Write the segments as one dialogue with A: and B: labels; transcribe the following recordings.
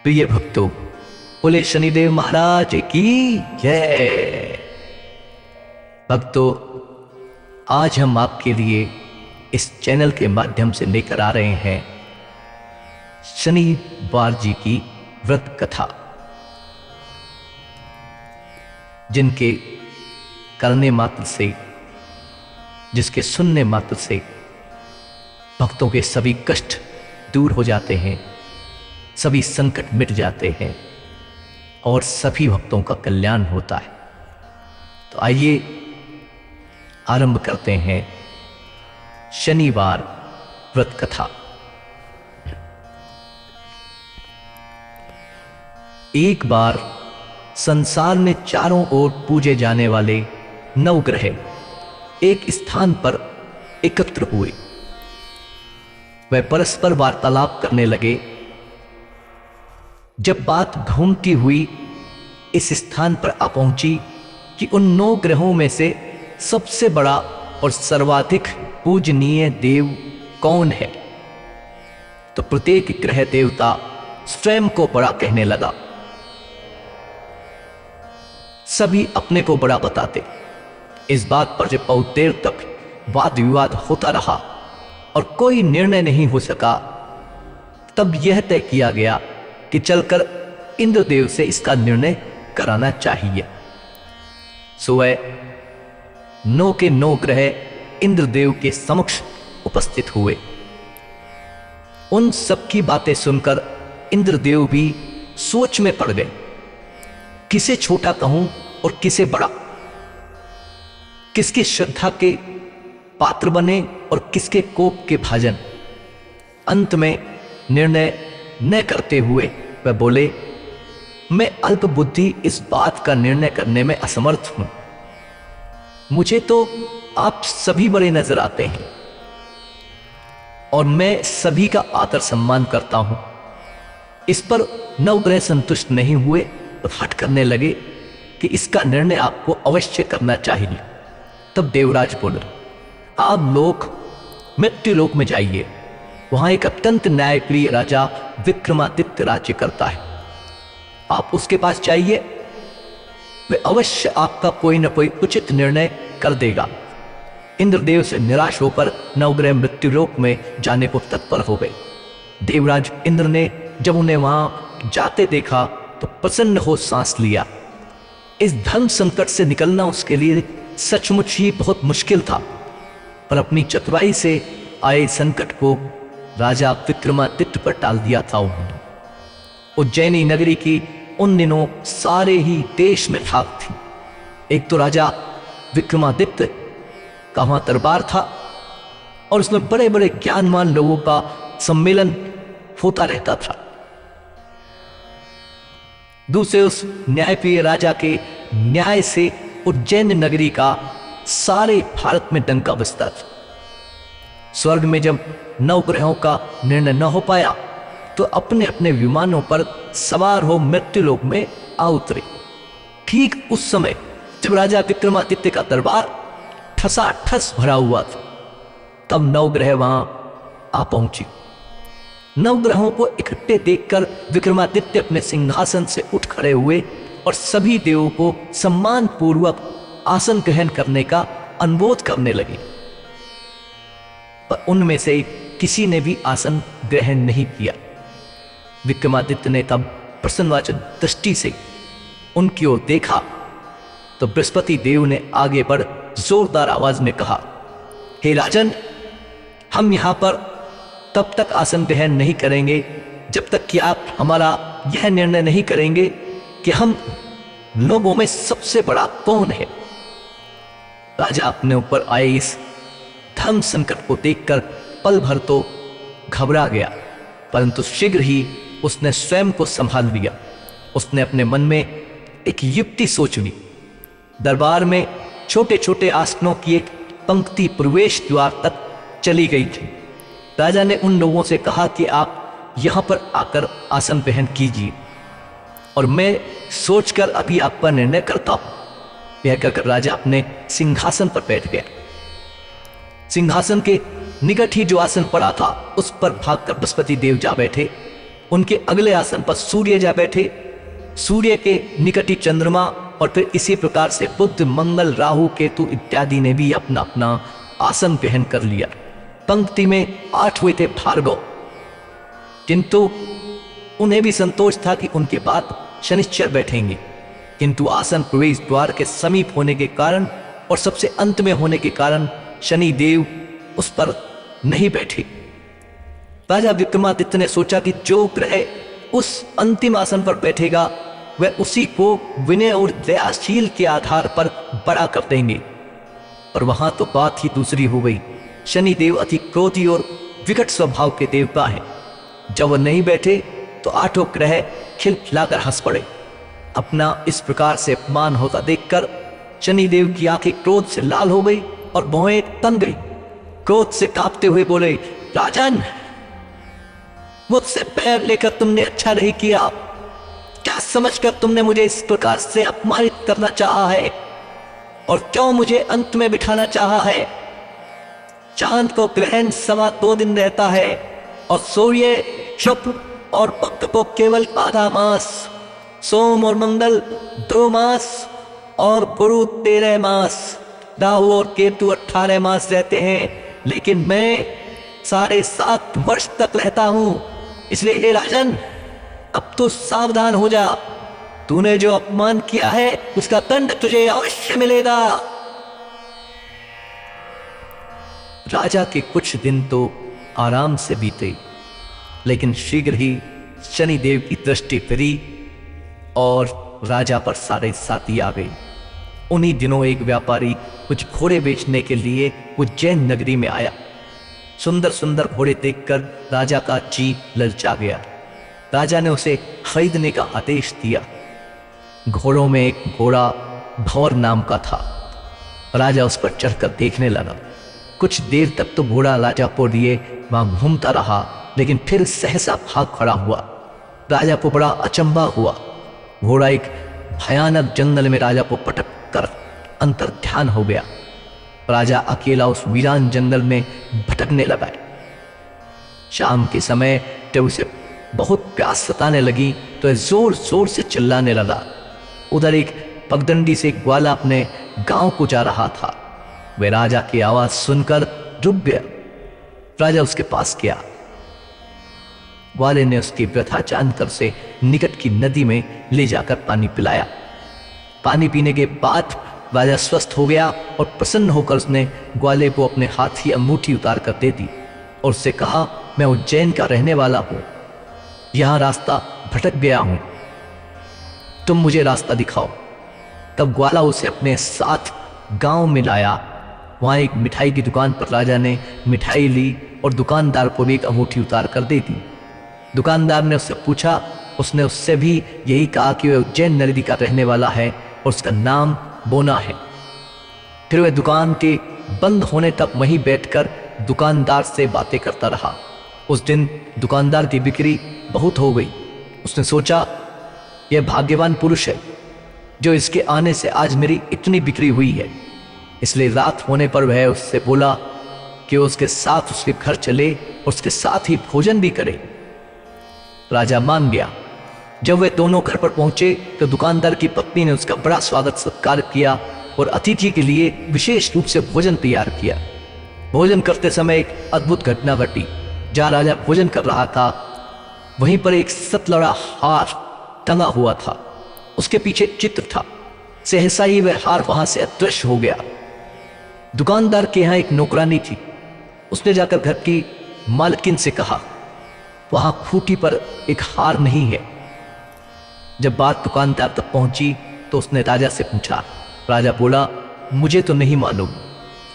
A: प्रिय भक्तों, बोले शनिदेव महाराज की जय। भक्तों, आज हम आपके लिए इस चैनल के माध्यम से लेकर आ रहे हैं शनिवार जी की व्रत कथा, जिनके करने मात्र से, जिसके सुनने मात्र से भक्तों के सभी कष्ट दूर हो जाते हैं, सभी संकट मिट जाते हैं और सभी भक्तों का कल्याण होता है। तो आइए आरंभ करते हैं शनिवार व्रत कथा। एक बार संसार में चारों ओर पूजे जाने वाले नवग्रह एक स्थान पर एकत्र हुए। वे परस्पर वार्तालाप करने लगे। जब बात घूमती हुई इस स्थान पर आ पहुंची कि उन 9 ग्रहों में से सबसे बड़ा और सर्वाधिक पूजनीय देव कौन है, तो प्रत्येक ग्रह देवता स्वयं को बड़ा कहने लगा। सभी अपने को बड़ा बताते। इस बात पर जब बहुत देर तक वाद विवाद होता रहा और कोई निर्णय नहीं हो सका, तब यह तय किया गया कि चलकर इंद्रदेव से इसका निर्णय कराना चाहिए। सुबह 9 के 9 ग्रह इंद्रदेव के समक्ष उपस्थित हुए। उन सबकी बातें सुनकर इंद्रदेव भी सोच में पड़ गए, किसे छोटा कहूं और किसे बड़ा, किसकी श्रद्धा के पात्र बने और किसके कोप के भाजन। अंत में निर्णय न करते हुए वह बोले, मैं अल्प बुद्धि इस बात का निर्णय करने में असमर्थ हूं। मुझे तो आप सभी बड़े नजर आते हैं और मैं सभी का आदर सम्मान करता हूं। इस पर नवग्रह संतुष्ट नहीं हुए और हट करने लगे कि इसका निर्णय आपको अवश्य करना चाहिए। तब देवराज बोले, आप लोग मृत्युलोक में जाइए, वहां एक अत्यंत न्यायप्रिय राजा विक्रमादित्य राज्य करता है। आप उसके पास जाइए, वह अवश्य आपका कोई न कोई उचित निर्णय कर देगा। इंद्रदेव से निराश होकर नवग्रह मृत्युलोक में जाने को तत्पर हो गए। देवराज इंद्र ने जब उन्हें वहां जाते देखा तो प्रसन्न हो सांस लिया। इस धर्म संकट से निकलना उसके लिए सचमुच ही बहुत मुश्किल था, पर अपनी चतुराई से आए संकट को राजा विक्रमादित्य पर टाल दिया था उन्होंने। उज्जैनी नगरी की उन दिनों सारे ही देश में ठाक थी। एक तो राजा विक्रमादित्य का वहां दरबार था और उसमें बड़े बड़े ज्ञानवान लोगों का सम्मेलन होता रहता था। दूसरे उस न्यायप्रिय राजा के न्याय से उज्जैन नगरी का सारे भारत में डंका बजता था। स्वर्ग में जब 9 ग्रहों का निर्णय न हो पाया तो अपने अपने विमानों पर सवार हो मृत्युलोक में आ उतरे। ठीक उस समय जब राजा विक्रमादित्य का दरबार ठसाठस भरा हुआ था, तब 9 ग्रह वहां आ पहुंची। 9 ग्रहों को इकट्ठे देखकर विक्रमादित्य अपने सिंहासन से उठ खड़े हुए और सभी देवों को सम्मान पूर्वक आसन ग्रहण करने का अनुरोध करने लगे, पर उनमें से किसी ने भी आसन ग्रहण नहीं किया। विक्रमादित्य ने तब प्रसन्नवाचक दृष्टि से उनकी ओर देखा तो बृहस्पति देव ने आगे बढ़ जोरदार आवाज में कहा, हे राजन, हम यहां पर तब तक आसन ग्रहण नहीं करेंगे जब तक कि आप हमारा यह निर्णय नहीं करेंगे कि हम लोगों में सबसे बड़ा कौन है। राजा अपने ऊपर आए इस धर्म संकट को देखकर पल भर तो घबरा गया, परंतु शीघ्र ही उसने स्वयं को संभाल लिया। उसने अपने मन में एक युक्ति सोच ली। दरबार में छोटे छोटे आसनों की एक पंक्ति प्रवेश द्वार तक चली गई थी। राजा ने उन लोगों से कहा कि आप यहां पर आकर आसन ग्रहण कीजिए और मैं सोचकर अभी आपका निर्णय करता हूं। यह कहकर राजा अपने सिंहासन पर बैठ गया। सिंहासन के निकट ही जो आसन पड़ा था उस पर भागकर बृहस्पति देव जा बैठे उनके अगले आसन पर सूर्य जा बैठे। सूर्य के निकट ही चंद्रमा, और फिर इसी प्रकार से बुध, मंगल, राहु, केतु इत्यादि ने भी अपना अपना आसन ग्रहण कर लिया। पंक्ति में 8 हुए थे भार्गव, किंतु उन्हें भी संतोष था कि उनके बाद शनिश्चर बैठेंगे, किंतु आसन प्रवेश द्वार के समीप होने के कारण और सबसे अंत में होने के कारण शनिदेव उस पर नहीं बैठे। राजा विक्रमादित्य ने सोचा कि जो ग्रह उस अंतिम आसन पर बैठेगा वह उसी को विनय और दयाशील के आधार पर बड़ा कर देंगे। पर वहां तो बात ही दूसरी हो गई। शनिदेव अति क्रोधी और विकट स्वभाव के देवता हैं। जब वह नहीं बैठे तो 8 ग्रह खिलखिलाकर हंस पड़े। अपना इस प्रकार से अपमान होता देखकर शनिदेव की आंखें क्रोध से लाल हो गई और भौहें तन गई। क्रोध से कांपते हुए बोले, राजन, मुझसे पैर लेकर तुमने अच्छा नहीं किया। क्या समझकर तुमने मुझे इस प्रकार से अपमानित करना चाहा है, और क्यों मुझे अंत में बिठाना चाहा है? चांद को ग्रहण सवा 2 दिन रहता है, और सूर्य, शुक्र और पक्ष को केवल आधा मास, सोम और मंगल 2 मास, और गुरु 13 मास, राहु और केतु 18 मास रहते हैं, लेकिन मैं 7.5 वर्ष तक रहता हूं। इसलिए हे राजन, अब तो सावधान हो जा। तूने जो अपमान किया है उसका दंड तुझे अवश्य मिलेगा। राजा के कुछ दिन तो आराम से बीते, लेकिन शीघ्र ही शनिदेव की दृष्टि फिरी और राजा पर सारे साथी आ गए। उन्हीं दिनों एक व्यापारी कुछ घोड़े बेचने के लिए उज्जैन नगरी में आया। सुंदर सुंदर घोड़े देखकर राजा का जी ललचा गया। राजा ने उसे खरीदने का आदेश दिया। घोड़ों में एक घोड़ा भौर नाम का था। राजा उस पर चढ़कर देखने लगा। कुछ देर तक तो घोड़ा राजा को लिए वहां घूमता रहा, लेकिन फिर सहसा भाग खड़ा हुआ। राजा को बड़ा अचंभा हुआ। घोड़ा एक भयानक जंगल में राजा को पटक कर अंतर ध्यान हो गया। राजा अकेला उस वीरान जंगल में भटकने लगा। शाम के समय जब उसे बहुत प्यास सताने लगी तो जोर जोर से चिल्लाने लगा। उधर एक पगडंडी से ग्वाला अपने गांव को जा रहा था। वह राजा की आवाज सुनकर रुक गया। राजा उसके पास गया। ग्वाले ने उसकी व्यथा जानकर उसे निकट की नदी में ले जाकर पानी पिलाया। पानी पीने के बाद राजा स्वस्थ हो गया और प्रसन्न होकर उसने ग्वाले को अपने हाथ की अंगूठी उतार कर दे दी और उससे कहा, मैं उज्जैन का रहने वाला हूं, यहां रास्ता भटक गया हूं, तुम मुझे रास्ता दिखाओ। तब ग्वाला उसे अपने साथ गांव में लाया। वहां एक मिठाई की दुकान पर राजा ने मिठाई ली और दुकानदार को भी एक अंगूठी उतार कर दे दी। दुकानदार ने उससे पूछा, उसने उससे भी यही कहा कि वह उज्जैन नगरी का रहने वाला है और उसका नाम बोना है। फिर वह दुकान के बंद होने तक वहीं बैठकर दुकानदार से बातें करता रहा। उस दिन दुकानदार की बिक्री बहुत हो गई। उसने सोचा, यह भाग्यवान पुरुष है जो इसके आने से आज मेरी इतनी बिक्री हुई है। इसलिए रात होने पर वह उससे बोला कि उसके साथ उसके घर चले और उसके साथ ही भोजन भी करे। राजा मान गया। जब वे दोनों घर पर पहुंचे तो दुकानदार की पत्नी ने उसका बड़ा स्वागत सत्कार किया और अतिथि के लिए विशेष रूप से भोजन तैयार किया। भोजन करते समय एक अद्भुत घटना घटी। जहां राजा भोजन कर रहा था वहीं पर एक सतलड़ा हार टंगा हुआ था। उसके पीछे चित्र था। सहसा ही वह हार वहां से अदृश्य हो गया। दुकानदार के यहाँ एक नौकरानी थी। उसने जाकर घर की मालकिन से कहा, वहां खूंटी पर एक हार नहीं है। जब बात दुकानदार तक पहुंची तो उसने राजा से पूछा। राजा बोला, मुझे तो नहीं मालूम।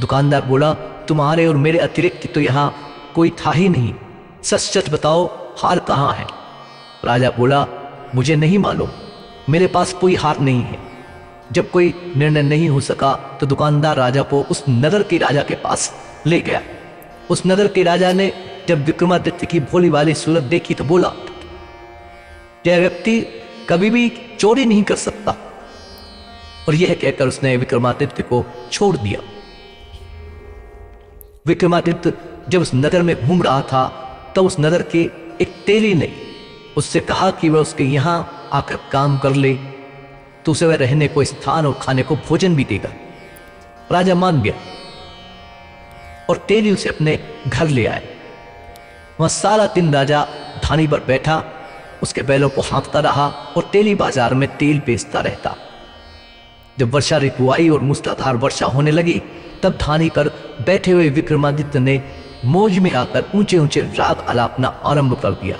A: दुकानदार बोला, तुम्हारे और मेरे अतिरिक्त तो यहाँ कोई था ही नहीं, सच सच बताओ हार कहाँ है? राजा बोला, मुझे नहीं मालूम, मेरे पास कोई हार नहीं है। जब कोई निर्णय नहीं हो सका तो दुकानदार राजा को उस नगर के राजा के पास ले गया। उस नगर के राजा ने जब विक्रमादित्य की भोली वाली सूरत देखी तो बोला, यह व्यक्ति कभी भी चोरी नहीं कर सकता। और यह कहकर उसने विक्रमादित्य को छोड़ दिया। विक्रमादित्य जब उस नगर में घूम रहा था तो उस नगर के एक तेली ने उससे कहा कि वह उसके यहाँ आकर काम कर ले तो उसे वह रहने को स्थान और खाने को भोजन भी देगा। राजा मान गया और तेली उसे अपने घर ले आए। वह सारा दिन राजा धानी पर बैठा उसके बैलों को हाँकता रहा और तेली बाजार में तेल बेचता रहता। जब वर्षा ऋतु आई और मूसलाधार वर्षा होने लगी तब धानी पर बैठे हुए विक्रमादित्य ने मौज में आकर ऊंचे ऊंचे राग आलापना आरंभ कर दिया।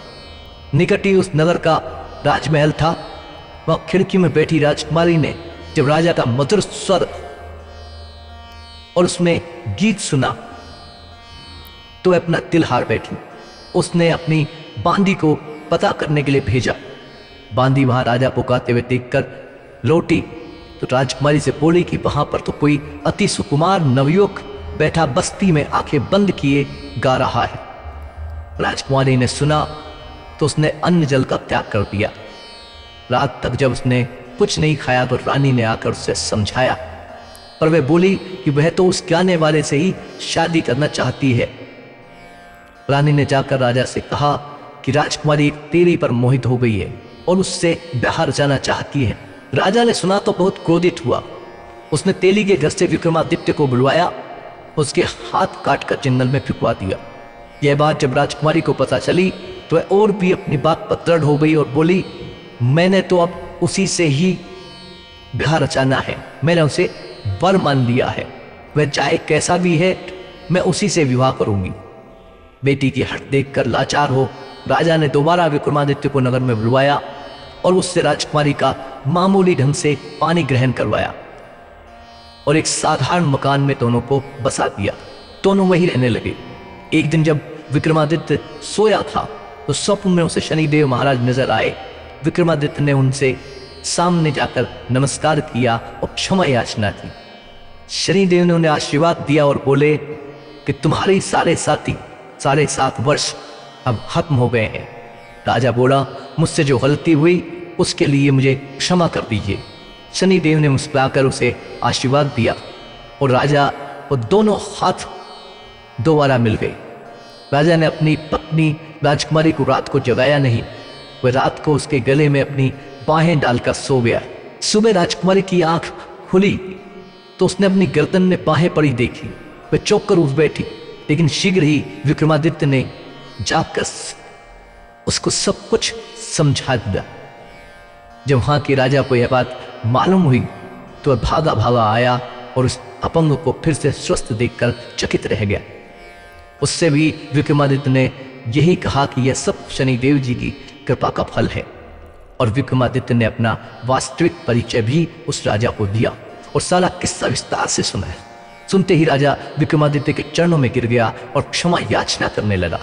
A: निकट ही उस नगर का राजमहल था। वह खिड़की में बैठी राजकुमारी ने जब राजा का मधुर स्वर और उसमें गीत सुना तो वह अपना दिल हार बैठी। उसने अपनी बांदी को पता करने के लिए भेजा। बांदी वहां राजा पुकारते हुए देखकर लौटी तो राजकुमारी से बोली कि वहां पर तो कोई अति सुकुमार नवयुवक बैठा बस्ती में आंखें बंद किए गा रहा है। राजकुमारी ने सुना तो उसने अन्न जल का त्याग कर दिया। रात तक जब उसने कुछ नहीं खाया तो रानी ने आकर उससे समझाया, पर वह बोली कि वह तो उस गाने वाले से ही शादी करना चाहती है। रानी ने जाकर राजा से कहा कि राजकुमारी तेरी पर मोहित हो गई है और उससे बाहर जाना चाहती है। राजा ने सुना तो बहुत क्रोधित हुआ। उसने तेली के घर से विक्रमादित्य को बुलवाया, उसके हाथ काटकर जंगल में फिकवा दिया। यह बात जब राजकुमारी को पता चली तो वह और भी अपनी बात पर दृढ़ हो गई और बोली, मैंने तो अब उसी से ही ब्याह रचाना है। मैंने उसे वर मान लिया है, वह चाहे कैसा भी है मैं उसी से विवाह करूंगी। बेटी की हट देखकर लाचार हो राजा ने दोबारा विक्रमादित्य को नगर में बुलवाया और उससे राजकुमारी का मामूली ढंग से पानी ग्रहण करवाया और एक साधारण मकान में दोनों को बसा दिया। दोनों वहीं रहने लगे। एक दिन जब विक्रमादित्य सोया था तो स्वप्न में उसे शनिदेव महाराज नजर आए। विक्रमादित्य ने उनसे सामने जाकर नमस्कार किया और क्षमा याचना की। शनिदेव ने उन्हें आशीर्वाद दिया और बोले कि तुम्हारे सारे साथी 7.5 वर्ष अब खत्म हो गए हैं। राजा बोला, मुझसे जो गलती हुई उसके लिए मुझे क्षमा कर दीजिए। शनिदेव ने मुस्कुराकर उसे आशीर्वाद दिया और राजा वो दोनों हाथ दोबारा मिल गए। राजा ने अपनी पत्नी राजकुमारी को रात को जगाया नहीं। वह रात को उसके गले में अपनी बाहें डालकर सो गया। सुबह राजकुमारी की आंख खुली तो उसने अपनी गर्दन में बाहें पड़ी देखी। वह चौंक कर उठ बैठी, लेकिन शीघ्र ही विक्रमादित्य ने जाकर उसको सब कुछ समझा दिया। जब वहां के राजा को यह बात मालूम हुई तो वह भागा भागा आया और उस अपंग को फिर से स्वस्थ देखकर चकित रह गया। उससे भी विक्रमादित्य ने यही कहा कि यह सब शनिदेव जी की कृपा का फल है और विक्रमादित्य ने अपना वास्तविक परिचय भी उस राजा को दिया और सारा किस्सा विस्तार से सुना। सुनते ही राजा विक्रमादित्य के चरणों में गिर गया और क्षमा याचना करने लगा।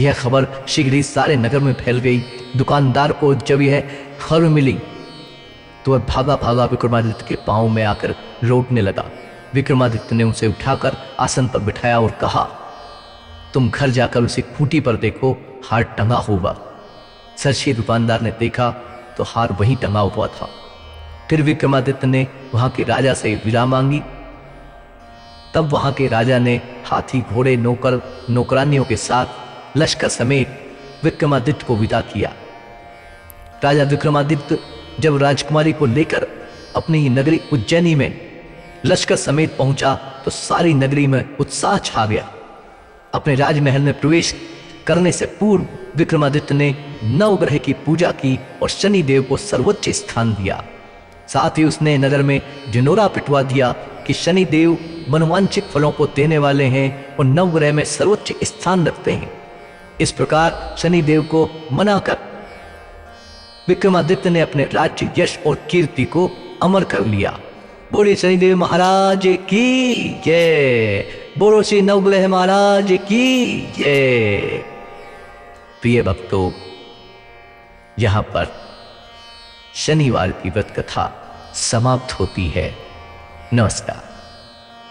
A: यह खबर शीघ्र ही सारे नगर में फैल गई। दुकानदार को जब यह खबर मिली तो वह भागा भागा विक्रमादित्य के पांव में आकर लौटने लगा। विक्रमादित्य ने उसे उठाकर आसन पर बिठाया और कहा, तुम घर जाकर उसे खूंटी पर देखो, हार टंगा होगा। सरशी दुकानदार ने देखा तो हार वहीं टंगा हुआ था। फिर विक्रमादित्य ने वहां के राजा से विदा मांगी। तब वहां के राजा ने हाथी घोड़े नौकर नौकरानियों के साथ लश्कर समेत विक्रमादित्य को विदा किया। राजा विक्रमादित्य जब राजकुमारी को लेकर अपनी नगरी उज्जैनी में लश्कर समेत पहुंचा तो सारी नगरी में उत्साह छा गया। अपने राजमहल में प्रवेश करने से पूर्व विक्रमादित्य ने नवग्रह की पूजा की और शनिदेव को सर्वोच्च स्थान दिया। साथ ही उसने नगर में ढिंढोरा पिटवा दिया कि शनिदेव मनोवांछित फलों को देने वाले हैं और नवग्रह में सर्वोच्च स्थान रखते हैं। इस प्रकार शनिदेव को मनाकर विक्रमादित्य ने अपने राज्य यश और कीर्ति को अमर कर लिया। बोले शनिदेव महाराज की जय, बोलो श्री नवग्रह महाराज की जय। प्रिय भक्तों, यहां पर शनिवार की व्रत कथा समाप्त होती है। नमस्कार।